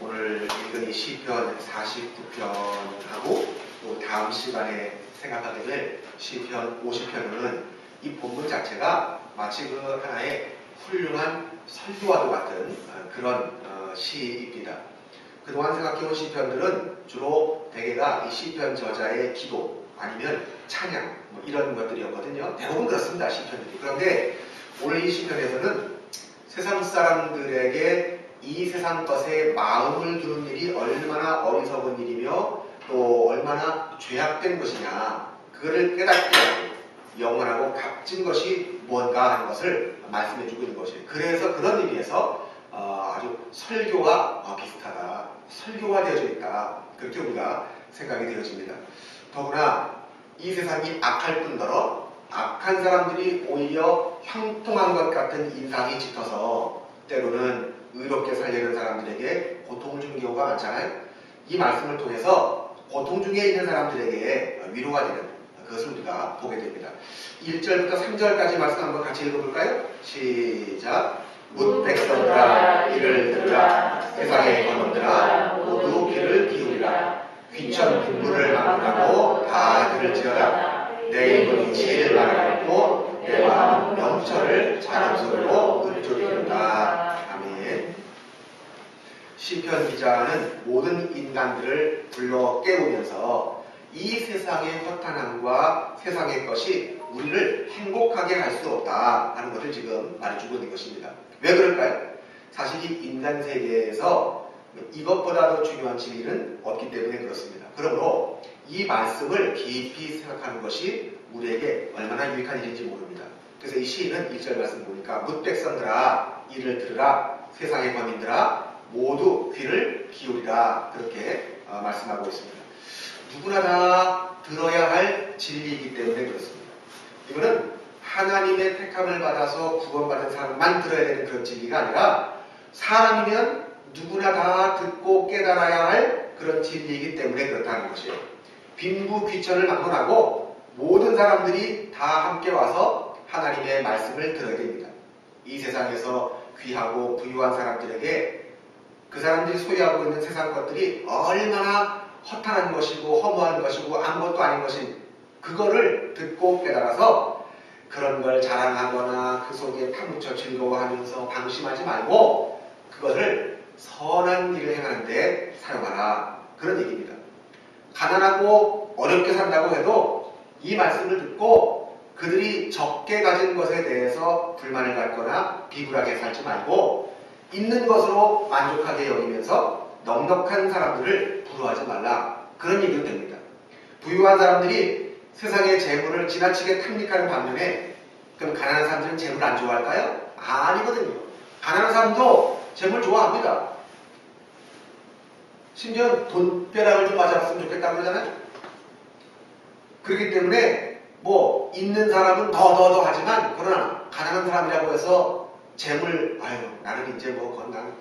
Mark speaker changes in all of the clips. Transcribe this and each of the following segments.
Speaker 1: 오늘 읽은 이 시편 49편하고 또 다음 시간에 생각하게 될 시편 50편은 이 본문 자체가 마치 그 하나의 훌륭한 설교와도 같은 그런 시입니다. 그동안 생각해온 시편들은 주로 대개가 이 시편 저자의 기도 아니면 찬양 이런 것들이었거든요. 대부분 그렇습니다. 시편들이. 그런데 오늘 이 시편에서는 세상 사람들에게 이 세상 것에 마음을 두는 일이 얼마나 어리석은 일이며 또 얼마나 죄악된 것이냐, 그거를 깨닫게 하고 영원하고 값진 것이 무언가 하는 것을 말씀해주고 있는 것이에요. 그래서 그런 의미에서 아주 설교와 비슷하다, 설교가 되어져 있다, 그렇게 우리가 생각이 되어집니다. 더구나 이 세상이 악할 뿐더러 악한 사람들이 오히려 형통한 것 같은 인상이 짙어서 때로는 의롭게 살려는 사람들에게 고통을 주는 경우가 많잖아요. 이 말씀을 통해서 고통 중에 있는 사람들에게 위로가 되는 그것을 우리가 보게 됩니다. 1절부터 3절까지 말씀 한번 같이 읽어볼까요? 시작. 뭇 백성들아 이를 들으라. 세상의 권원들아 모두 귀를 기울이라. 귀천 분부를 막론하고 다 들을지어다. 내 입은 지혜를 말하겠고 내 마음은 명철을 자랑스러워 은조리로다. 아멘. 시편 기자는 모든 인간들을 불러 깨우면서 이 세상의 허탄함과 세상의 것이 우리를 행복하게 할 수 없다 하는 것을 지금 말해주고 있는 것입니다. 왜 그럴까요? 사실 이 인간 세계에서 이것보다도 중요한 진리는 없기 때문에 그렇습니다. 그러므로 이 말씀을 깊이 생각하는 것이 우리에게 얼마나 유익한 일인지 모릅니다. 그래서 이 시인은 1절 말씀 보니까 뭇 백성들아 이를 들으라. 세상의 범인들아 모두 귀를 기울이라. 그렇게 말씀하고 있습니다. 누구나 다 들어야 할 진리이기 때문에 그렇습니다. 이거는 하나님의 택함을 받아서 구원받은 사람만 들어야 되는 그런 진리가 아니라 사람이면 누구나 다 듣고 깨달아야 할 그런 진리이기 때문에 그렇다는 것이에요. 빈부 귀천을 막론하고 모든 사람들이 다 함께 와서 하나님의 말씀을 들어야 됩니다. 이 세상에서 귀하고 부유한 사람들에게 그 사람들이 소유하고 있는 세상 것들이 얼마나 허탄한 것이고 허무한 것이고 아무것도 아닌 것인 그거를 듣고 깨달아서 그런 걸 자랑하거나 그 속에 파묻혀 즐거워하면서 방심하지 말고 그것을 선한 일을 행하는 데 사용하라. 그런 얘기입니다. 가난하고 어렵게 산다고 해도 이 말씀을 듣고 그들이 적게 가진 것에 대해서 불만을 갖거나 비굴하게 살지 말고 있는 것으로 만족하게 여기면서 넉넉한 사람들을 부러워하지 말라. 그런 얘기도 됩니다. 부유한 사람들이 세상의 재물을 지나치게 탐닉하는 반면에 그럼 가난한 사람들은 재물 안 좋아할까요? 아니거든요. 가난한 사람도 재물 좋아합니다. 심지어 돈벼락을 좀 맞아봤으면 좋겠다고 그러잖아요. 그렇기 때문에 뭐 있는 사람은 더 하지만 그러나 가난한 사람이라고 해서 재물 나는 이제 뭐 건강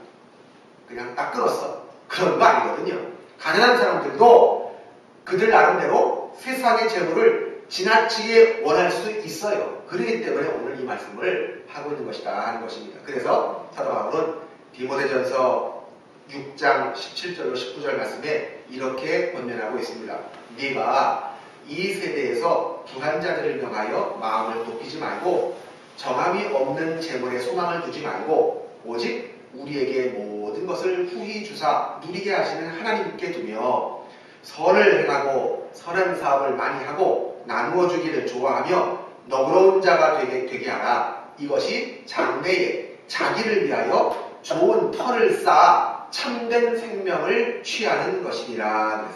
Speaker 1: 그냥 딱 끊었어. 그런 거 아니거든요. 가난한 사람들도 그들 나름대로 세상의 재물을 지나치게 원할 수 있어요. 그렇기 때문에 오늘 이 말씀을 하고 있는 것이다 하는 것입니다. 그래서 사도 바울은 디모데전서 6장 17절로 19절 말씀에 이렇게 권면하고 있습니다. 네가 이 세대에서 불한자들을 명하여 마음을 높이지 말고 정함이 없는 재물에 소망을 두지 말고 오직 우리에게 모든 것을 후히 주사 누리게 하시는 하나님께 두며 선을 행하고 선한 사업을 많이 하고 나누어 주기를 좋아하며 너그러운 자가 되게 하라. 이것이 장래에 자기를 위하여 좋은 터를 쌓아 참된 생명을 취하는 것이니라.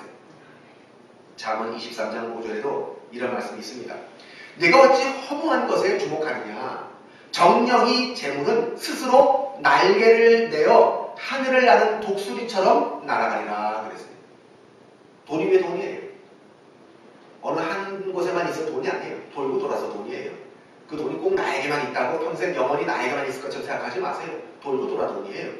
Speaker 1: 잠언 23장 5절에도 이런 말씀이 있습니다. 내가 어찌 허무한 것에 주목하느냐. 정령이 재물은 스스로 날개를 내어 하늘을 나는 독수리처럼 날아가리라. 그랬어요. 돈이 왜 돈이에요? 어느 한 곳에만 있어도 돈이 아니에요. 돌고 돌아서 돈이에요. 그 돈이 꼭 나에게만 있다고 평생 영원히 나에게만 있을 것처럼 생각하지 마세요. 돌고 돌아 돈이에요.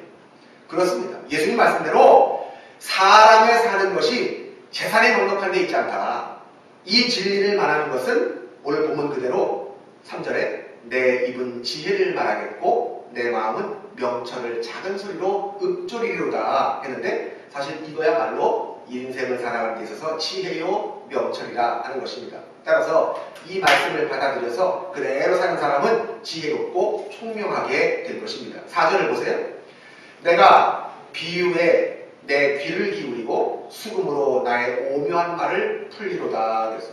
Speaker 1: 그렇습니다. 예수님 말씀대로 사람의 사는 것이 재산에 넉넉한 데 있지 않다. 이 진리를 말하는 것은 오늘 본문 그대로 3절에 내 입은 지혜를 말하겠고 듣고 내 마음은 명철을 작은 소리로 읊조리리로다 했는데 사실 이거야말로 인생을 살아가는 데 있어서 지혜요 명철이라 하는 것입니다. 따라서 이 말씀을 받아들여서 그대로 사는 사람은 지혜롭고 총명하게 될 것입니다. 4절을 보세요. 내가 비유에 내 귀를 기울이고 수금으로 나의 오묘한 말을 풀리로다 그래서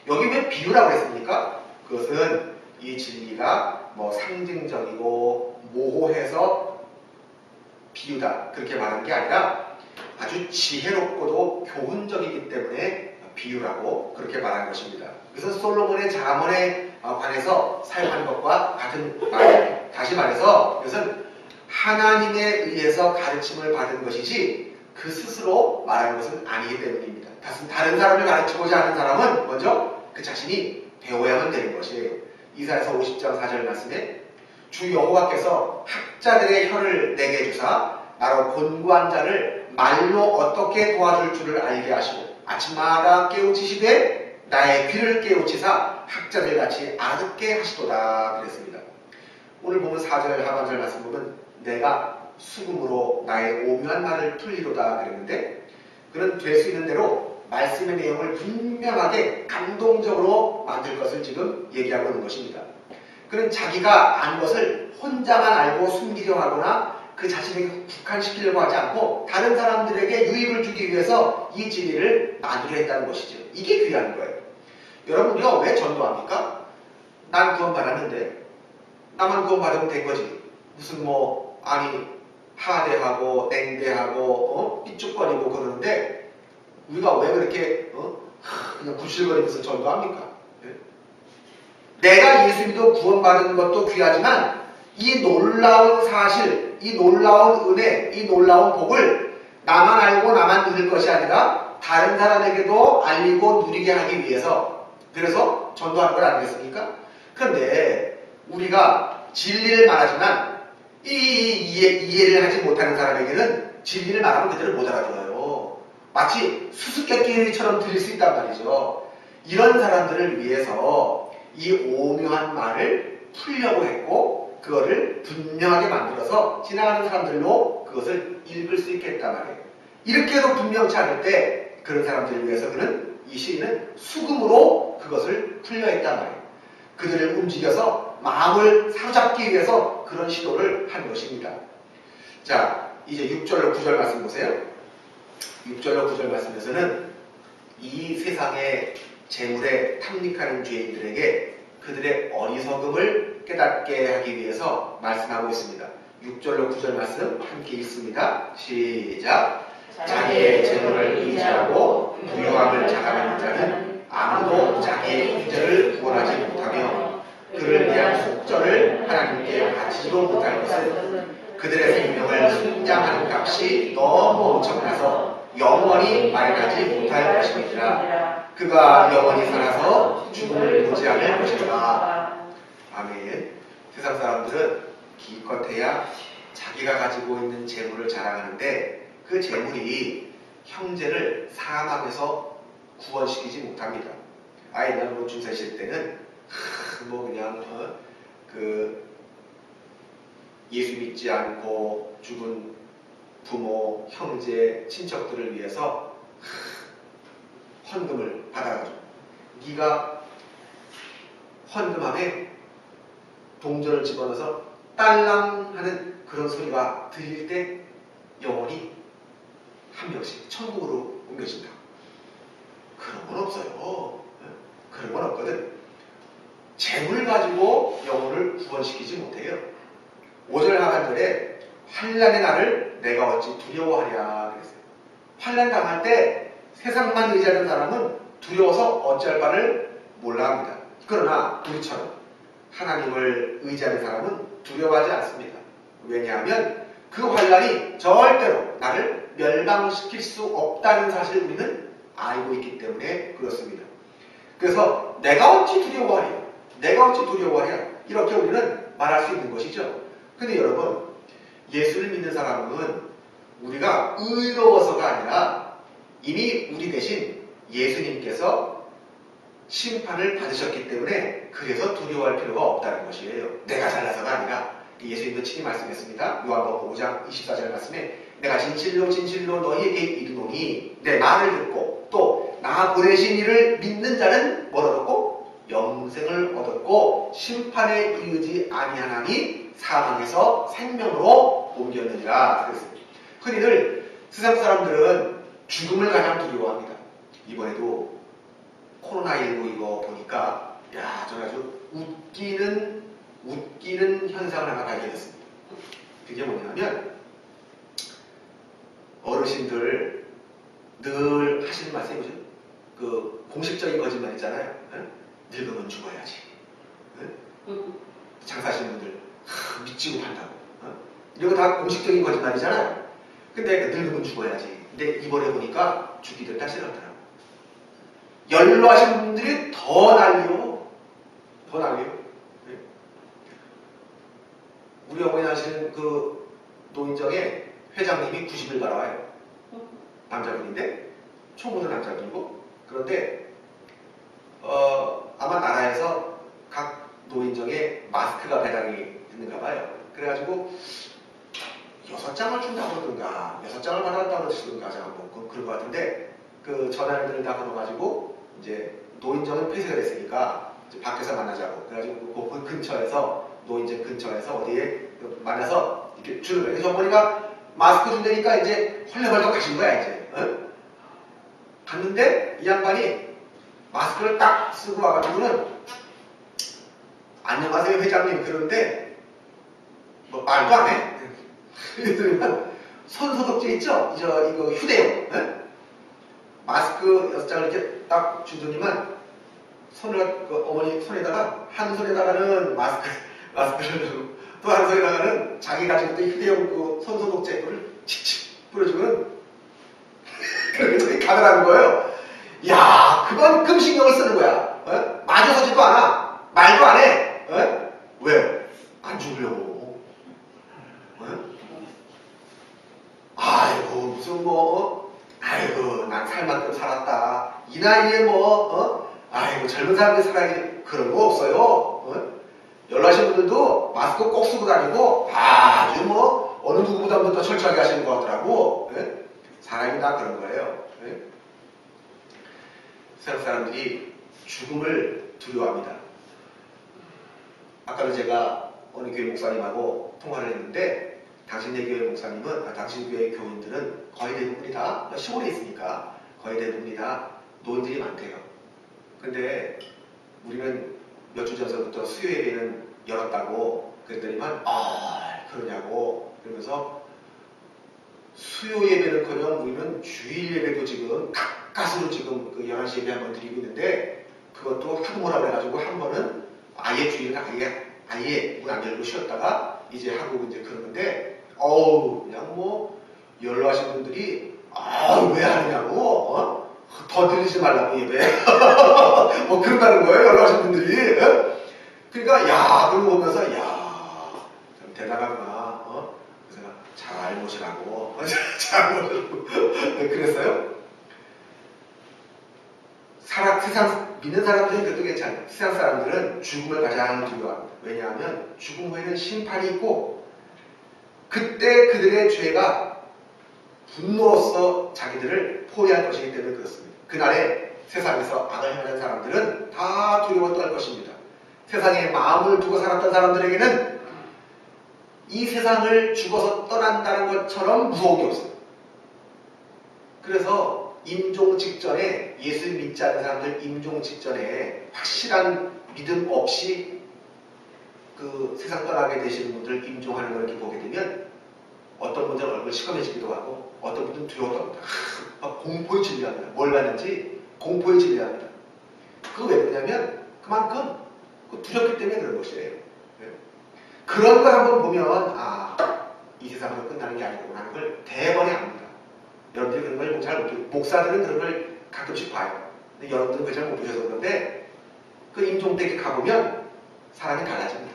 Speaker 1: 여기 왜 비유라고 했습니까? 그것은 이 진리가 뭐 상징적이고 모호해서 비유다 그렇게 말하는 게 아니라 아주 지혜롭고도 교훈적이기 때문에 비유라고 그렇게 말한 것입니다. 그래서 솔로몬의 잠언에 관해서 사용한 것과 같은 말입니다. 다시 말해서 이것은 하나님에 의해서 가르침을 받은 것이지 그 스스로 말하는 것은 아니기 때문입니다. 다른 사람을 가르치고자 하는 사람은 먼저 그 자신이 배워야만 되는 것이에요. 이사야서 50장 4절 말씀에 주 여호와께서 학자들의 혀를 내게 주사 나로 곤고한 자를 말로 어떻게 도와줄 줄을 알게 하시고 아침마다 깨우치시되 나의 귀를 깨우치사 학자들같이 알아듣게 하시도다 그랬습니다. 오늘 보면 4절 하반절 말씀 보면 내가 수금으로 나의 오묘한 말을 풀리로다 그랬는데 그는 될 수 있는 대로 말씀의 내용을 분명하게 감동적으로 만들 것을 지금 얘기하고 있는 것입니다. 그는 자기가 안 것을 혼자만 알고 숨기려 하거나 그 자신에게 국한시키려고 하지 않고 다른 사람들에게 유익을 주기 위해서 이 진리를 만들려 했다는 것이죠. 이게 귀한 거예요. 여러분 우리가 왜 전도합니까? 난 구원받았는데 나만 구원받으면 된 거지. 무슨 아니 하대하고 냉대하고 삐죽거리고 그러는데 우리가 왜 그렇게 그냥 구실거리면서 전도합니까? 네? 내가 예수 믿어 구원받은 것도 귀하지만 이 놀라운 사실, 이 놀라운 은혜, 이 놀라운 복을 나만 알고 나만 누릴 것이 아니라 다른 사람에게도 알리고 누리게 하기 위해서 그래서 전도하는 걸 아니겠습니까? 그런데 우리가 진리를 말하지만 이해를 하지 못하는 사람에게는 진리를 말하면 그대로 못 알아들어요. 마치 수수께끼처럼 들릴 수 있단 말이죠. 이런 사람들을 위해서 이 오묘한 말을 풀려고 했고 그거를 분명하게 만들어서 지나가는 사람들로 그것을 읽을 수 있게 했단 말이에요. 이렇게 해도 분명치 않을 때 그런 사람들을 위해서 그는 이 시인은 수금으로 그것을 풀려 했단 말이에요. 그들을 움직여서 마음을 사로잡기 위해서 그런 시도를 한 것입니다. 자, 이제 6절로 9절 말씀 보세요. 6절로 9절 말씀에서는 이 세상의 재물에 탐닉하는 죄인들에게 그들의 어리석음을 깨닫게 하기 위해서 말씀하고 있습니다. 6절로 9절 말씀 함께 읽습니다. 시작. 자기의 재물을 의지하고 부유함을 자랑하는 자는 아무도 자기의 유죄를 구원하지 못하며 그를 위한 속절을 하나님께 바치지도 못할 것은 그들의 생명을 순장하는 값이 너무 엄청나서 영원히 마련하지 못할 것입니다. 그가 영원히 살아서 죽음을 보지 않을 것이다. 아멘. 세상 사람들은 기껏해야 자기가 가지고 있는 재물을 자랑하는데 그 재물이 형제를 사망에서 구원시키지 못합니다. 옛날 중세시대 때는 그냥 예수 믿지 않고 죽은 부모, 형제, 친척들을 위해서 헌금을 받아가지고 네가 헌금함에 동전을 집어넣어서 딸랑 하는 그런 소리가 들릴 때 영원히 한 명씩 천국으로 옮겨진다. 그런 건 없어요. 그런 건 없거든. 재물 가지고 영혼을 구원시키지 못해요. 5절 하반절에 환난의 날을 내가 어찌 두려워하랴 그랬어요. 환난 당할 때 세상만 의지하는 사람은 두려워서 어찌할 바를 몰라 합니다. 그러나 우리처럼 하나님을 의지하는 사람은 두려워하지 않습니다. 왜냐하면 그 환난이 절대로 나를 멸망시킬 수 없다는 사실을 우리는 알고 있기 때문에 그렇습니다. 그래서 내가 어찌 두려워하랴, 내가 어찌 두려워하랴 이렇게 우리는 말할 수 있는 것이죠. 근데 여러분, 예수를 믿는 사람은 우리가 의로워서가 아니라 이미 우리 대신 예수님께서 심판을 받으셨기 때문에 그래서 두려워할 필요가 없다는 것이에요. 내가 잘나서가 아니라 예수님도 친히 말씀했습니다. 요한복음 5장 24절 말씀에 내가 진실로 진실로 너희에게 이르노니 내 말을 듣고 또 나 보내신 이를 믿는 자는 뭘 얻었고 영생을 얻었고 심판에 이르지 아니하나니 사망에서 생명으로 옮겼느니라. 그랬습니다. 흔히들 세상 사람들은 죽음을 가장 두려워합니다. 이번에도 코로나19 이거 보니까 야, 저는 아주 웃기는 현상을 하나 발견했습니다. 그게 뭐냐면 어르신들 늘 하시는 말씀이죠. 그 공식적인 거짓말 있잖아요. 늙으면 죽어야지. 장사하시는 분들 믿지고 판다고. 이런 거 다 공식적인 거짓말이잖아요. 근데 늙으면 죽어야지. 근데 이번에 보니까 죽기들 다 싫었더라고요. 연로하신 분들이 더 난리요. 더 난리요. 우리 어머니 하시는 그 노인정에 회장님이 90일 바라와요. 남자분인데 총무도 남자분이고. 그런데 아마 나라에서 각 노인정에 마스크가 배당이 있는가 봐요. 그래가지고 6장을 준다고 그러던가 6장을 받았다고 그러시던가 제가 뭐 그런 것 같은데 그 전화를 다 걸어가지고 이제 노인정은 폐쇄가 됐으니까 이제 밖에서 만나자고 그래가지고 그 근처에서 노인정 근처에서 어디에 만나서 이렇게 주는 거예요. 그래서 어머니가 마스크 준다니까 이제 헐레벌떡 가신 거야 이제. 갔는데 이 양반이 마스크를 딱 쓰고 와가지고는 안녕하세요 회장님 그런데 뭐 말도 안 해. 그러면 손소독제 있죠? 이거 휴대용. 마스크 6장을 이렇게 딱 주더니만 손을 그 어머니 손에다가 한 손에다가는 마스크를 또 한 손에다가는 자기 가지고 있던 휴대용 그 손소독제를 칙칙 뿌려주면 그렇게 가더라는 거예요. 야, 그만큼 신경을 쓰는 거야. 마주서지도 않아. 말도 안 해. 왜? 안 죽으려고. 아이고, 무슨 아이고, 난 살만큼 살았다. 이 나이에 아이고, 젊은 사람들이 살아야지. 그런 거 없어요. 연락하신 분들도 마스크 꼭 쓰고 다니고, 아주 어느 누구보다도 더 철저하게 하시는 것 같더라고. 사람이 다 그런 거예요. 세상 사람들이 죽음을 두려워합니다. 아까도 제가 어느 교회 목사님하고 통화를 했는데 당신네 교회 목사님은 당신 교회 교인들은 거의 대부분이 다 시골에 있으니까 거의 대부분이 다 노인들이 많대요. 근데 우리는 몇 주 전서부터 수요 예배는 열었다고 그랬더니만 그러냐고 그러면서 수요 예배는커녕 우리는 주일 예배도 지금 가까스로 지금 그 11시 예배 한번 드리고 있는데 그것도 하도 뭐라 그래가지고 한 번은 아예 주일은 아예 문 안 열고 쉬었다가 이제 하고 이제 그러는데 그냥 연로하신 분들이 왜 하느냐고 더 드리지 말라고 예배 그런다는 거예요 연로하신 분들이. 그러니까 야 그런 거 보면서 참 대단하구나. 그래서 잘 모시라고 잘 모시라고 그랬어요. 세상 믿는 사람들은 그래도 괜찮아요. 세상 사람들은 죽음을 가장 두려워합니다. 왜냐하면 죽음 후에는 심판이 있고 그때 그들의 죄가 분노로서 자기들을 포위할 것이기 때문에 그렇습니다. 그날에 세상에서 악을 행하는 사람들은 다 두려워 떨 것입니다. 세상에 마음을 두고 살았던 사람들에게는 이 세상을 죽어서 떠난다는 것처럼 무서운 게 없어요. 그래서 임종 직전에 예수 믿지 않는 사람들 임종 직전에 확실한 믿음 없이 그 세상 떠나게 되시는 분들 임종하는 걸 이렇게 보게 되면 어떤 분들은 얼굴 시커매지기도 하고 어떤 분들은 두려워합니다. 공포에 질려합니다. 뭘 받는지 공포에 질려합니다. 그거 왜 그러냐면 그만큼 두렵기 때문에 그런 것이에요. 그런 걸 한번 보면 이 세상으로 끝나는 게 아니구나 하는 걸 대번에 압니다. 여러분들이 그런 걸 잘 못 보고 목사들은 그런 걸 가끔씩 봐요. 근데 여러분들은 그걸 잘 못 보셔서 그런데 그 임종 때 가보면 사람이 달라집니다.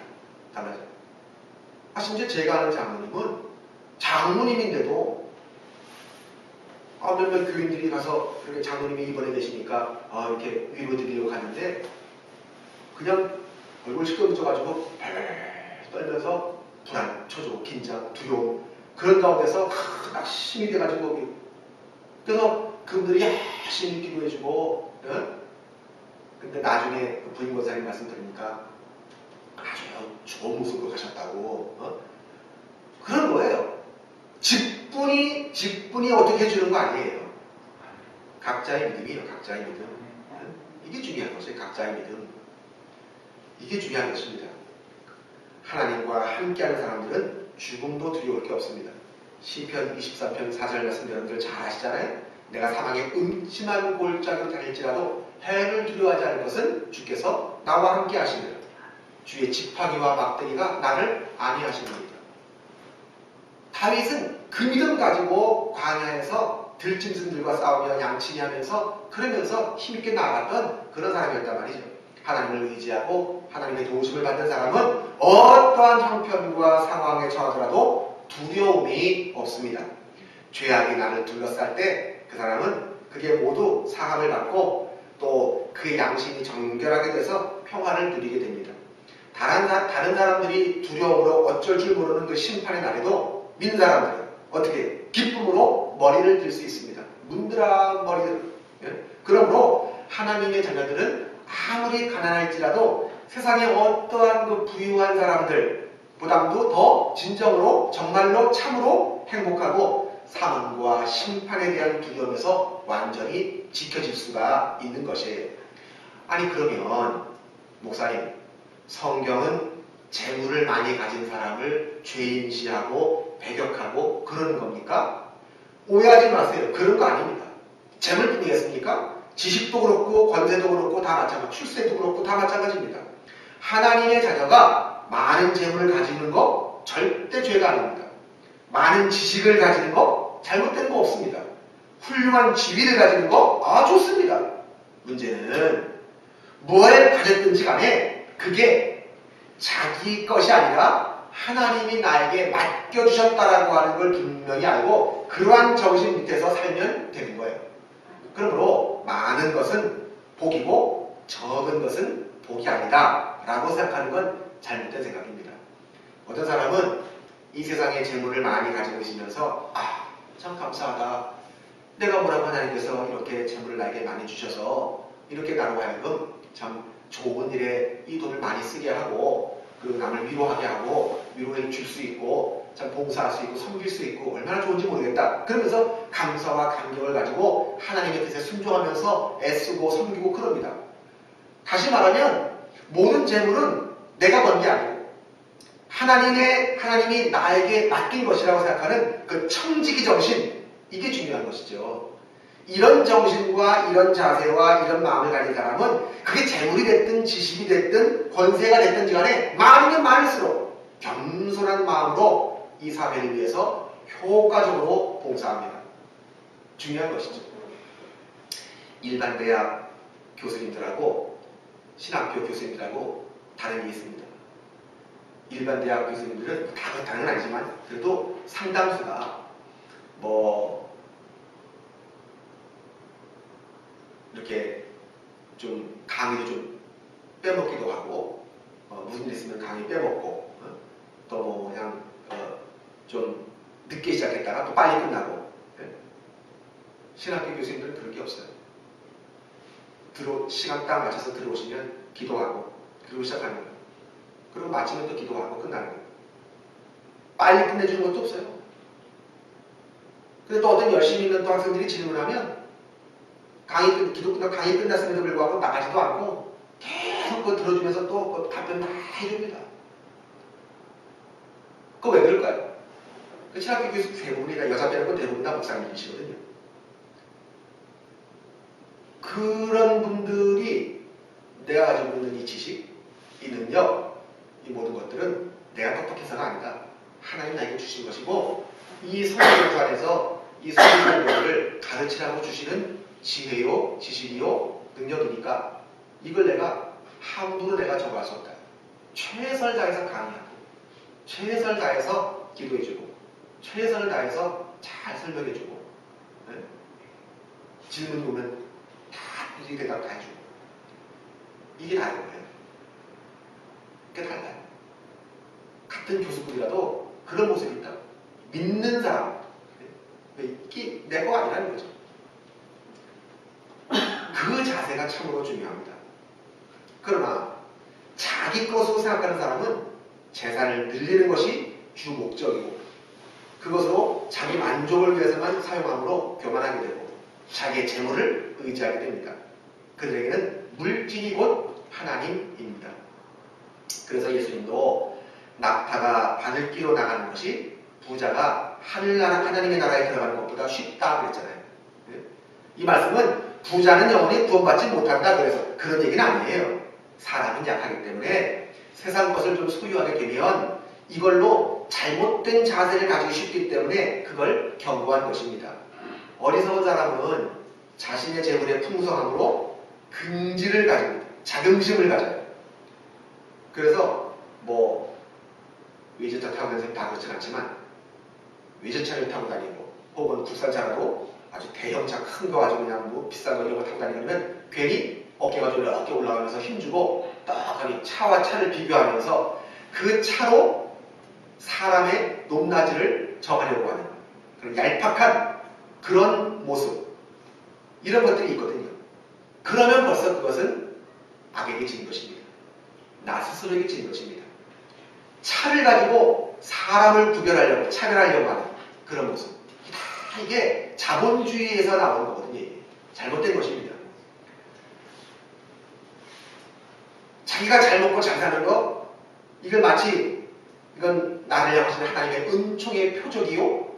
Speaker 1: 달라져요. 심지어 제가 아는 장로님은 장로님인데도 몇몇 교인들이 가서 이렇게 장로님이 입원해 계시니까 이렇게 위로드리려고 가는데 그냥 얼굴 시끄러워져가지고 떨면서 불안, 초조, 긴장, 두려움 그런 가운데서 낙심이 돼가지고 그래서 그분들이 열심히 기도해주고 근데 나중에 그 부인 권사님 말씀 들으니까 아주 좋은 모습으로 가셨다고 그런 거예요. 직분이 어떻게 해주는 거 아니에요. 각자의 믿음이에요. 각자의 믿음. 이게 중요한 것이에요. 각자의 믿음. 이게 중요한 것입니다. 하나님과 함께하는 사람들은 죽음도 두려울 게 없습니다. 시편 23편 4절 말씀 여러분들 잘 아시잖아요. 내가 사망의 음침한 골짜기로 다닐지라도 해를 두려워하지 않을 것은 주께서 나와 함께 하시느라. 주의 지팡이와 막대기가 나를 안위하시느니라. 다윗은 그 믿음 가지고 광야에서 들짐승들과 싸우며 양치기하면서 그러면서 힘있게 나아갔던 그런 사람이었단 말이죠. 하나님을 의지하고 하나님의 도우심을 받는 사람은 어떠한 형편과 상황에 처하더라도 두려움이 없습니다. 죄악이 나를 둘러쌀 때 그 사람은 그게 모두 사함을 받고 또 그의 양심이 정결하게 돼서 평화를 누리게 됩니다. 다른 사람들이 두려움으로 어쩔 줄 모르는 그 심판의 날에도 믿는 사람들은 어떻게 기쁨으로 머리를 들 수 있습니다. 문드러운 머리들. 그러므로 하나님의 자녀들은 아무리 가난할지라도 세상에 어떠한 그 부유한 사람들보다도 더 진정으로 정말로 참으로 행복하고 사망과 심판에 대한 두려움에서 완전히 지켜질 수가 있는 것이에요. 아니 그러면 목사님 성경은 재물을 많이 가진 사람을 죄인시하고 배격하고 그러는 겁니까? 오해하지 마세요. 그런 거 아닙니다. 재물뿐이겠습니까? 지식도 그렇고 권세도 그렇고 다 마찬가지, 출세도 그렇고 다 마찬가지입니다. 하나님의 자녀가 많은 재물을 가지는 거 절대 죄가 아닙니다. 많은 지식을 가지는 거 잘못된 거 없습니다. 훌륭한 지위를 가지는 거 좋습니다. 문제는 뭘 가졌든지 간에 그게 자기 것이 아니라 하나님이 나에게 맡겨주셨다라고 하는 걸 분명히 알고 그러한 정신 밑에서 살면 되는 거예요. 그러므로 많은 것은 복이고 적은 것은 복이 아니다 라고 생각하는 건 잘못된 생각입니다. 어떤 사람은 이 세상에 재물을 많이 가지고 있으면서 참 감사하다. 내가 뭐라고 하나님께서 이렇게 재물을 나에게 많이 주셔서 이렇게 나로 하여금 참 좋은 일에 이 돈을 많이 쓰게 하고 그리고 남을 위로하게 하고 위로해 줄 수 있고 참 봉사할 수 있고 섬길 수 있고 얼마나 좋은지 모르겠다. 그러면서 감사와 감격을 가지고 하나님의 뜻에 순종하면서 애쓰고 섬기고 그럽니다. 다시 말하면 모든 재물은 내가 번 게 아니고 하나님이 나에게 맡긴 것이라고 생각하는 그 청지기 정신, 이게 중요한 것이죠. 이런 정신과 이런 자세와 이런 마음을 가진 사람은 그게 재물이 됐든 지식이 됐든 권세가 됐든지 간에 많으면 많을수록 겸손한 마음으로 이 사회를 위해서 효과적으로 봉사합니다. 중요한 것이죠. 일반 대학 교수님들하고 신학교 교수님들하고 다른 게 있습니다. 일반 대학 교수님들은 다 그렇다는 건 아니지만 그래도 상당수가 이렇게 좀 강의도 좀 빼먹기도 하고 무슨 일 있으면 강의 빼먹고 또 그냥 좀 늦게 시작했다가 또 빨리 끝나고 신학교 교수님들은 그런 게 없어요. 시간 딱 맞춰서 들어오시면 기도하고 그리고 시작하는 거예요. 그리고 마치면 또 기도하고 끝나는 거예요. 빨리 끝내주는 것도 없어요. 근데 또 어떤 열심히 있는 또 학생들이 질문하면 기도 끝나고 강의 끝났음에도 불구하고 나가지도 않고 계속 그거 들어주면서 또 답변 다 해줍니다. 그거 왜 그럴까요? 그 신학교 교수 대부분이 다 여자 빼놓고 대부분 다 목사님이시거든요. 그런 분들이 내가 가지고 있는 이 지식, 이 능력, 이 모든 것들은 내가 똑똑해서가 아니다. 하나님 나에게 주신 것이고 이 성경 안에서 이 성경을 가르치라고 주시는 지혜요, 지식이요, 능력이니까 이걸 내가 함부로 내가 적어할 수 없다. 최선을 다해서 강의하고 최선을 다해서 기도해주고 최선을 다해서 잘 설명해주고 질문이 오면 다 일일이 대답 다 해주고 이게 다른 거예요. 그게 달라요. 같은 교수들이라도 그런 모습이 있다. 믿는 사람. 이게 내 거 아니라는 거죠. 그 자세가 참으로 중요합니다. 그러나 자기 것으로 생각하는 사람은 재산을 늘리는 것이 주 목적이고 그것으로 자기 만족을 위해서만 사용함으로 교만하게 되고 자기의 재물을 의지하게 됩니다. 그들에게는 물질이 곧 하나님입니다. 그래서 예수님도 낙타가 바늘기로 나가는 것이 부자가 하늘나라 하나님의 나라에 들어가는 것보다 쉽다 그랬잖아요. 이 말씀은 부자는 영원히 구원받지 못한다 그래서 그런 얘기는 아니에요. 사람은 약하기 때문에 세상 것을 좀 소유하게 되면 이걸로 잘못된 자세를 가지기 쉽기 때문에 그걸 경고한 것입니다. 어리석은 사람은 자신의 재물의 풍성함으로 긍지를 가지고 자긍심을 가져요. 그래서 외제차 타고 다니는 사람 다 그렇진 않지만 외제차를 타고 다니고 혹은 국산차라도 아주 대형차 큰 거 가지고 그냥 비싼 거 이런 거 타고 다니면 괜히 어깨가 좀 이렇게 올라가면서 힘주고 떡하니 차와 차를 비교하면서 그 차로 사람의 높낮이를 정하려고 하는 그런 얄팍한 그런 모습 이런 것들이 있거든요. 그러면 벌써 그것은 악에게 진 것입니다. 나 스스로에게 진 것입니다. 차를 가지고 사람을 구별하려고 차별하려고 하는 그런 모습 다 이게 자본주의에서 나오는 거거든요. 잘못된 것입니다. 자기가 잘 먹고 잘 사는 거 이걸 마치 이건 나를 향하시는 하나님의 은총의 표적이요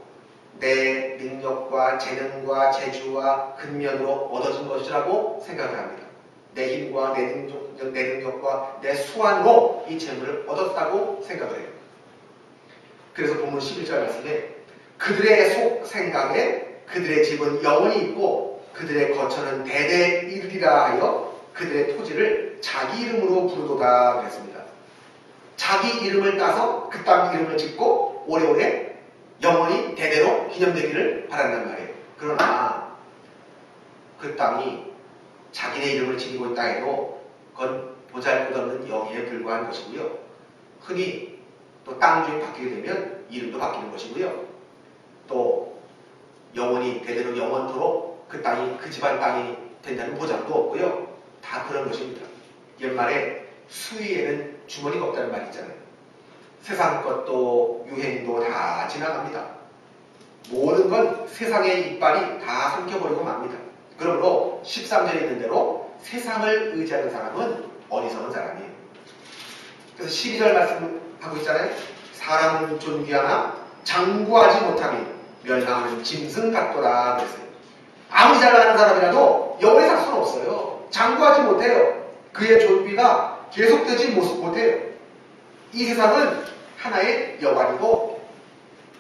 Speaker 1: 내 능력과 재능과 재주와 근면으로 얻어진 것이라고 생각을 합니다. 내 힘과 내 능력과 내 수완으로 이 재물을 얻었다고 생각을 해요. 그래서 본문 11절 말씀에 그들의 속 생각에 그들의 집은 영원히 있고 그들의 거처는 대대 이르리라 하여 그들의 토지를 자기 이름으로 부르도다 그랬습니다. 자기 이름을 따서 그 땅 이름을 짓고 오래오래 영원히 대대로 기념되기를 바란단 말이에요. 그러나 그 땅이 자기네 이름을 지니고 있다 해도 그건 보잘것없는 영예에 불과한 것이고요. 흔히 또 땅 주인이 바뀌게 되면 이름도 바뀌는 것이고요. 또 영원히 대대로 영원토록 그 땅이 그 집안 땅이 된다는 보장도 없고요. 다 그런 것입니다. 옛말에 수위에는 주머니가 없다는 말이 있잖아요. 세상 것도 유행도 다 지나갑니다. 모든 건 세상의 이빨이 다 삼켜버리고 맙니다. 그러므로 13절에 있는 대로 세상을 의지하는 사람은 어리석은 사람이에요. 그래서 12절 말씀하고 있잖아요. 사람은 존귀하나 장구하지 못함이 멸망하는 짐승 같도다 그랬어요. 아무리 잘 나가는 사람이라도 영원히 살 수는 없어요. 장구하지 못해요. 그의 존귀가 계속되지 못해요. 이 세상은 하나의 여관이고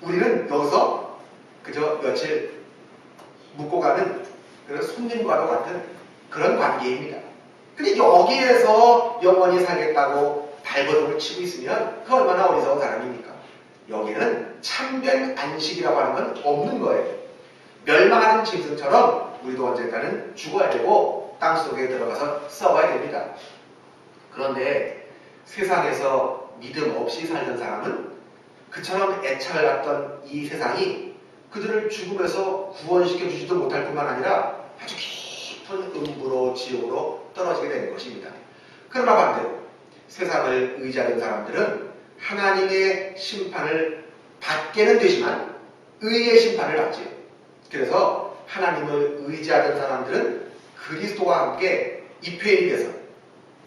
Speaker 1: 우리는 여기서 그저 며칠 묵고 가는 그런 손님과도 같은 그런 관계입니다. 근데 여기에서 영원히 살겠다고 발버둥을 치고 있으면 그 얼마나 어리석은 사람입니까? 여기에는 참된 안식이라고 하는 건 없는 거예요. 멸망하는 짐승처럼 우리도 언젠가는 죽어야 되고 땅속에 들어가서 썩어야 됩니다. 그런데 세상에서 믿음 없이 살던 사람은 그처럼 애착을 갖던 이 세상이 그들을 죽음에서 구원시켜 주지도 못할 뿐만 아니라 아주 깊은 음부로 지옥으로 떨어지게 되는 것입니다. 그러나 반대로 세상을 의지하는 사람들은 하나님의 심판을 받게는 되지만 의의 심판을 받지요. 그래서 하나님을 의지하는 사람들은 그리스도와 함께 이표에 대해서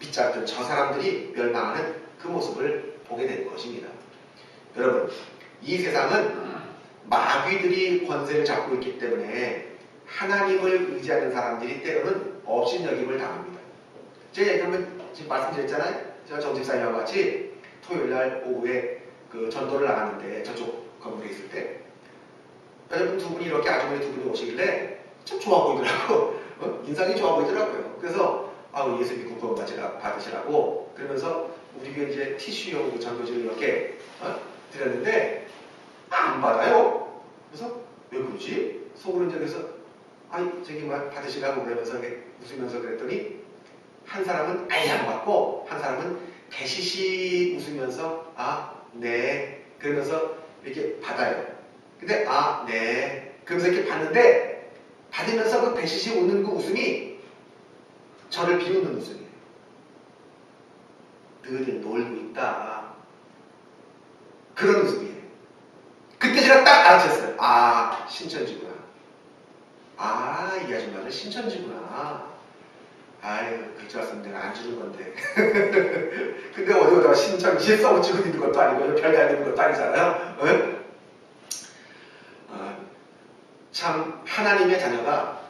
Speaker 1: 밑잡던 저 사람들이 멸망하는 그 모습을 보게 되는 것입니다. 여러분, 이 세상은 마귀들이 권세를 잡고 있기 때문에 하나님을 의지하는 사람들이 때로는 업신여김을 당합니다. 제가 예전에 지금 말씀드렸잖아요. 제가 정집사님과 같이 토요일날 오후에 그 전도를 나갔는데 저쪽 건물에 있을 때 여자분 두 분이 이렇게 아주머니 두 분이 오시길래 참 좋아 보이더라고. 인상이 좋아 보이더라고요. 그래서 예수 믿고 구원 받으시라고 그러면서 우리 교회 이제 티슈용 전도지를 이렇게 드렸는데 안 받아요. 그래서 왜 그러지? 속으로 이제 그래서 저기 받으시라고 그러면서 웃으면서 그랬더니 한 사람은 아예 안 받고 한 사람은 개시시 웃으면서 네. 그러면서 이렇게 받아요. 근데 네. 그러면서 이렇게 받는데 받으면서 그 배시시 웃는 그 웃음이 저를 비웃는 웃음이에요. 늘 놀고 있다. 그런 웃음이에요. 그때 제가 딱 알아챘어요. 신천지구나. 이 아줌마는 신천지구나. 아유, 그줄 알았으면 내가 안 주는 건데. 근데 어디다가 신천지에 써붙이고 있는 것도 아니고, 별 달리는 것도 아니잖아요. 응? 참, 하나님의 자녀가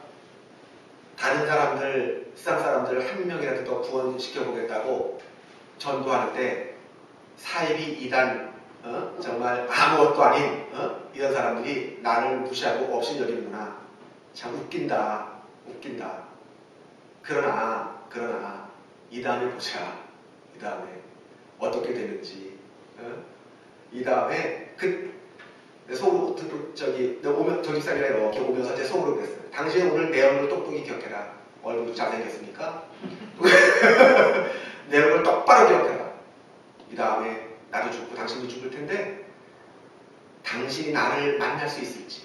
Speaker 1: 다른 사람들, 세상 사람들 한 명이라도 더 구원시켜보겠다고 전도하는데, 사이비 이단, 정말 아무것도 아닌, 이런 사람들이 나를 무시하고 없이 여기는구나. 참 웃긴다. 그러나 이 다음에 보자. 이 다음에 어떻게 되는지. 이 다음에 속으로 오면 정직사님이 이렇게 오면서 제 속으로 그랬어요. 당신은 오늘 내 얼굴 똑똑히 기억해라. 얼굴도 잘생겼으니까 내 얼굴 똑바로 기억해라. 이 다음에 나도 죽고 당신도 죽을 텐데 당신이 나를 만날 수 있을지,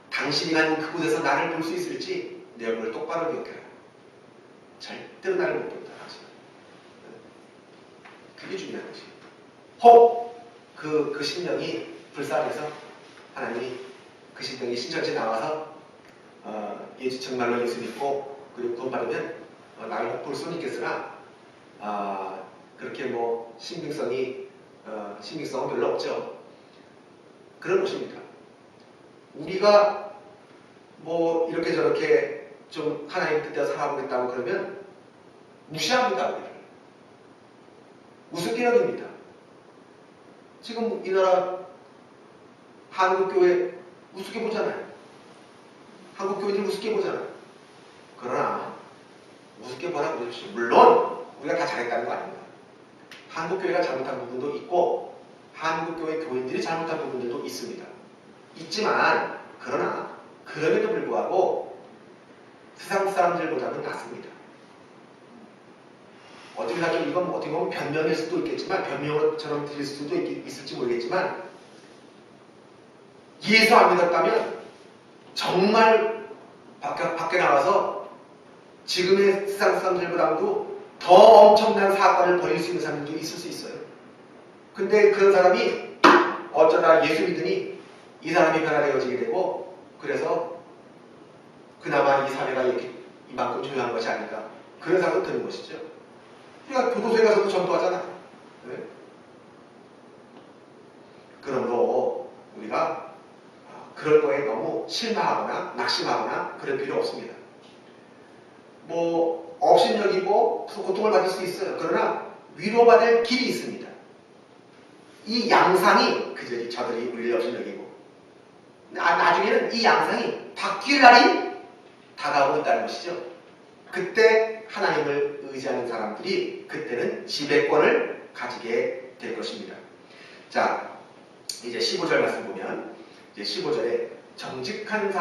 Speaker 1: 당신이 가는 그곳에서 나를 볼 수 있을지 내 얼굴을 똑바로 기억해라. 절대로 나를 못 본다. 그게 중요한 것이. 혹 그 심령이 불쌍해서 하나님이 그 심령이 신천지에 나와서 정말로 예수 믿고 그리고 구원 받으면 나를 혹 볼 수는 있겠으나 그렇게 뭐 신빙성은 별로 없죠. 그런 것입니다. 우리가 뭐 이렇게 저렇게 좀 하나님 뜻대로 살아보겠다고 그러면 무시합니다. 우리를. 우습게 여깁니다. 지금 이 나라 한국교회 우습게 보잖아요. 한국교회들 우습게 보잖아요. 그러나 우습게 보라고 그러십시오. 물론 우리가 다 잘했다는 거 아닙니다. 한국교회가 잘못한 부분도 있고 한국교회 교인들이 잘못한 부분들도 있습니다. 있지만 그러나 그럼에도 불구하고 세상 사람들보다는 낫습니다. 어떻게 생각하면 이건 어떻게 보면 변명일 수도 있겠지만 변명처럼 들릴 수도 있을지 모르겠지만 예수 안 믿었다면 정말 밖에 나가서 지금의 세상 사람들보다도 더 엄청난 사건을 벌일 수 있는 사람들도 있을 수 있어요. 근데 그런 사람이 어쩌다 예수 믿으니 이 사람이 변화되어지게 되고 그래서 그나마 이 사회가 이만큼 조용한 것이 아닐까 그런 생각도 드는 것이죠. 우리가 교도소에 가서도 전도하잖아. 네? 그러므로 우리가 그럴 거에 너무 실망하거나 낙심하거나 그럴 필요 없습니다. 뭐 업신여기고 고통을 받을 수 있어요. 그러나 위로받을 길이 있습니다. 이 양상이 저들이 우리를 업신여기고 나중에는 이 양상이 바뀔 날이 다가오고 있다는 것이죠. 그때 하나님을 의지하는 사람들이 그때는 지배권을 가지게 될 것입니다. 자, 이제 15절 말씀 보면 이제 15절에 정직한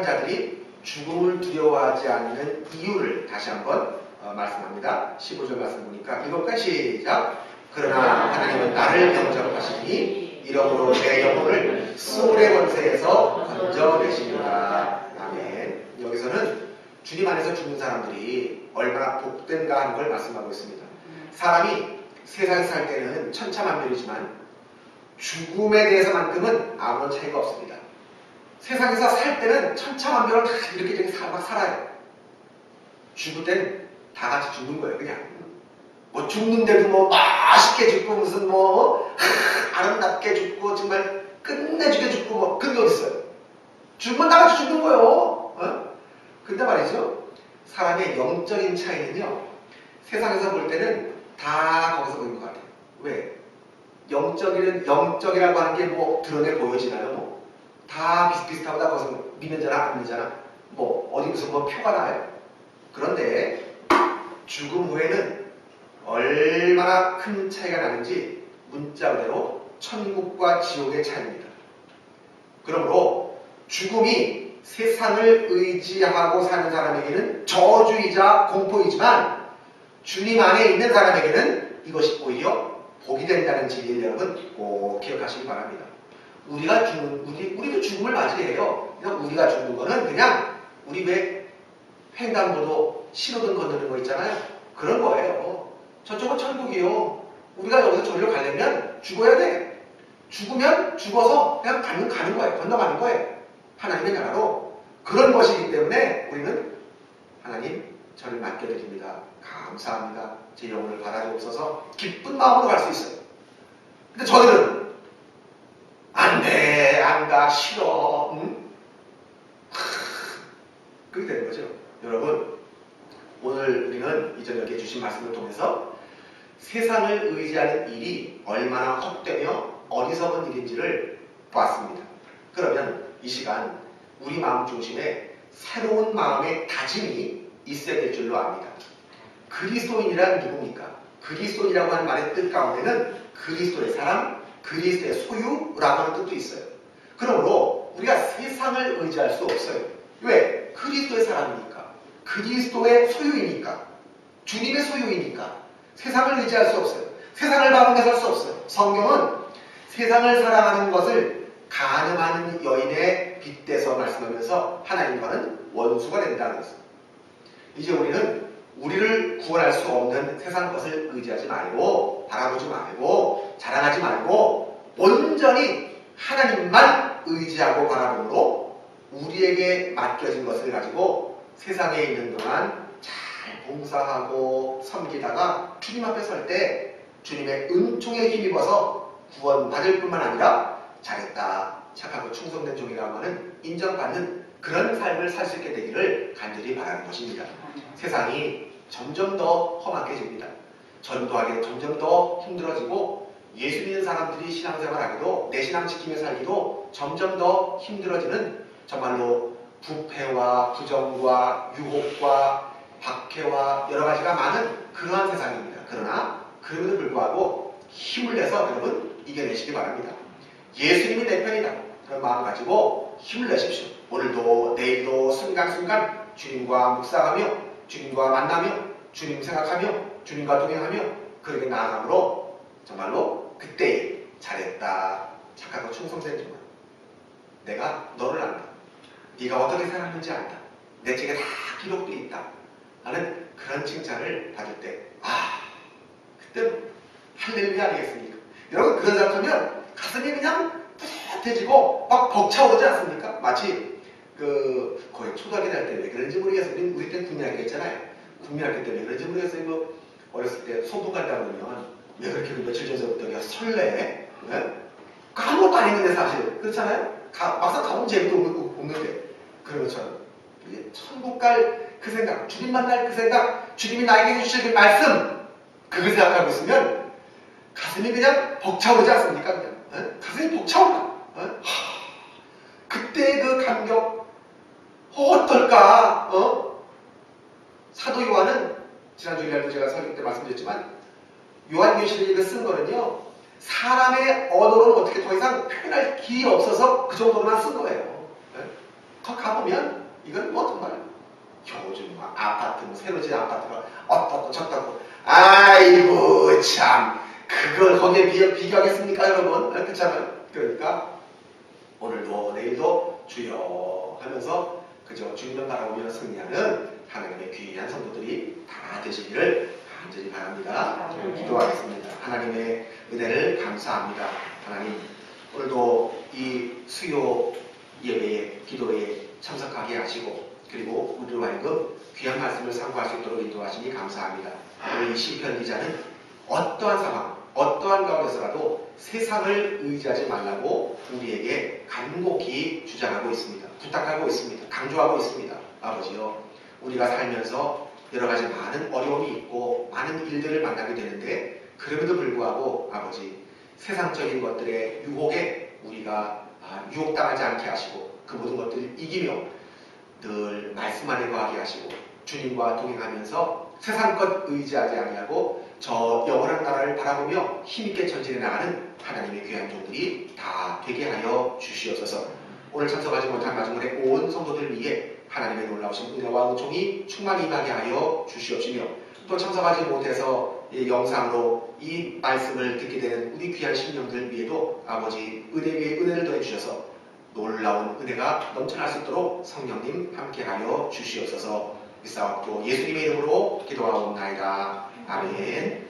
Speaker 1: 자들이 죽음을 두려워하지 않는 이유를 다시 한번 말씀합니다. 15절 말씀 보니까 이것과 시작. 그러나 하나님은 나를 영접하시니 이러므로 내 영혼을 수월의 권세에서 건져내십니다. 아멘. 여기서는 주님 안에서 죽는 사람들이 얼마나 복된가 하는 걸 말씀하고 있습니다. 사람이 세상에 살 때는 천차만별이지만 죽음에 대해서만큼은 아무런 차이가 없습니다. 세상에서 살 때는 천차만별을 다 이렇게 살아요. 죽을 때는 다 같이 죽는 거예요. 그냥 뭐 죽는데도 뭐 맛있게 죽고 무슨 뭐 아름답게 죽고 정말 끝내주게 죽고 뭐 그런 게 어딨어요. 죽으면 다 같이 죽는 거예요. 근데 말이죠. 사람의 영적인 차이는요. 세상에서 볼 때는 다 거기서 보이는 것 같아요. 왜? 영적이라고 하는 게 뭐 드러내 보여지나요? 뭐 다 비슷비슷하고 다 거기서 믿는 자나 안 믿는 자나 뭐 어디 무슨 뭐 표가 나요. 그런데 죽음 후에는 얼마나 큰 차이가 나는지 문자 그대로 천국과 지옥의 차이입니다. 그러므로 죽음이 세상을 의지하고 사는 사람에게는 저주이자 공포이지만 주님 안에 있는 사람에게는 이것이 오히려 복이 된다는 진리를 여러분 꼭 기억하시기 바랍니다. 우리도 죽음을 맞이해요. 그냥 우리가 죽는 거는 그냥 우리 왜 횡단보도 신호등 건너는 거 있잖아요. 그런 거예요. 저쪽은 천국이요. 우리가 여기서 저리로 가려면 죽어야 돼. 죽으면 죽어서 그냥 가는 거예요. 건너가는 거예요. 하나님의 나라로. 그런 것이기 때문에 우리는 하나님 저를 맡겨드립니다. 감사합니다. 제 영혼을 받아주옵소서. 기쁜 마음으로 갈 수 있어요. 근데 저들은 안 돼, 안 가, 싫어. 그렇게 되는 거죠. 여러분, 오늘 우리는 이 저녁에 주신 말씀을 통해서 세상을 의지하는 일이 얼마나 헛되며 어리석은 일인지를 보았습니다. 그러면 이 시간 우리 마음 중심에 새로운 마음의 다짐이 있어야 될 줄로 압니다. 그리스도인이란 누굽니까? 그리스도인이라고 하는 말의 뜻 가운데는 그리스도의 사람, 그리스도의 소유라고 하는 뜻도 있어요. 그러므로 우리가 세상을 의지할 수 없어요. 왜? 그리스도의 사람이니까. 그리스도의 소유이니까. 주님의 소유이니까. 세상을 의지할 수 없어요. 세상을 방문해서 할 수 없어요. 성경은 세상을 사랑하는 것을 간음하는 여인에 빗대서 말씀하면서 하나님과는 원수가 된다는 것입니다. 이제 우리를 구원할 수 없는 세상 것을 의지하지 말고 바라보지 말고 자랑하지 말고 온전히 하나님만 의지하고 바라보므로 우리에게 맡겨진 것을 가지고 세상에 있는 동안 잘 봉사하고 섬기다가 주님 앞에 설 때 주님의 은총에 힘입어서 구원받을 뿐만 아니라 잘했다, 착하고 충성된 종이라고 하는 인정받는 그런 삶을 살 수 있게 되기를 간절히 바라는 것입니다. 세상이 점점 더 험악해집니다. 전도하기는 점점 더 힘들어지고 예수 믿는 사람들이 신앙생활하기도 내 신앙 지키며 살기도 점점 더 힘들어지는 정말로 부패와 부정과 유혹과 박해와 여러 가지가 많은 그러한 세상입니다. 그러나 그럼에도 불구하고 힘을 내서 여러분 이겨내시기 바랍니다. 예수님이 내 편이다. 그런 마음 가지고 힘을 내십시오. 오늘도 내일도 순간순간 주님과 묵상하며 주님과 만나며 주님 생각하며 주님과 동행하며 그렇게 나아감으로 정말로 그때 잘했다, 착하고 충성된 종아, 내가 너를 안다. 네가 어떻게 살았는지 안다. 내 책에 다 기록되어 있다. 라는 그런 칭찬을 받을 때 그때 할렐루야 아니겠습니까? 여러분 그런 생각하면 가슴이 그냥 뿌듯해지고 막 벅차오르지 않습니까? 마치 거의 초등학교 다닐 때 왜 그런지 모르겠어요. 우리 때 국민학교 있잖아요. 국민학교 때 왜 그런지 모르겠어요. 어렸을 때 소풍 갔다 오면 왜 그렇게 며칠 전서부터 그냥 설레? 네? 아무것도 아닌데 사실 그렇잖아요. 막상 가보면 재미도 없는데 그런 것처럼 천국 갈 그 생각, 주님 만날 그 생각, 주님이 나에게 주실 그 말씀 그걸 생각하고 있으면 가슴이 그냥 벅차오르지 않습니까? 그냥 가슴이 벅차오르다. 그때의 그 감격 어떨까? 사도 요한은 지난주일날도 제가 설교 때 말씀드렸지만 요한계시록에 쓴 거는요 사람의 언어로는 어떻게 더 이상 표현할 길이 없어서 그 정도로만 쓴 거예요. 거 가보면 이건 정말 요즘 아파트 새로 지은 아파트가 어떻고 저떻고 아이고 참 그걸 거기에 비교하겠습니까 여러분? 그렇잖아요. 그러니까 오늘도 내일도 주여 하면서 그저 주님을 바라보며 승리하는 하나님의 귀한 성도들이 다 되시기를 간절히 바랍니다. 기도하겠습니다. 하나님의 은혜를 감사합니다. 하나님 오늘도 이 수요 예배에 기도에 참석하게 하시고 그리고 우리로 하여금 귀한 말씀을 상고할 수 있도록 인도하시니 감사합니다. 오늘 이 시편 기자는 어떠한 상황, 어떠한 가운데서라도 세상을 의지하지 말라고 우리에게 간곡히 주장하고 있습니다. 부탁하고 있습니다. 강조하고 있습니다. 아버지요, 우리가 살면서 여러 가지 많은 어려움이 있고 많은 일들을 만나게 되는데 그럼에도 불구하고 아버지 세상적인 것들의 유혹에 우리가 유혹당하지 않게 하시고 그 모든 것들을 이기며 늘 말씀 안에 거하게 하시고 주님과 동행하면서 세상 것 의지하지 아니하고 저 영원한 나라를 바라보며 힘있게 전진해 나가는 하나님의 귀한 종들이 다 되게 하여 주시옵소서. 오늘 참석하지 못한 마지막에 온 성도들 위해 하나님의 놀라우신 은혜와 은총이 충만히 임하게 하여 주시옵시며 또 참석하지 못해서 이 영상으로 이 말씀을 듣게 되는 우리 귀한 심령들 위에도 아버지 은혜 위에 은혜를 더해 주셔서 놀라운 은혜가 넘쳐날 수 있도록 성령님 함께하여 주시옵소서. 이 싸움도 예수님의 이름으로 기도하옵나이다. 아멘.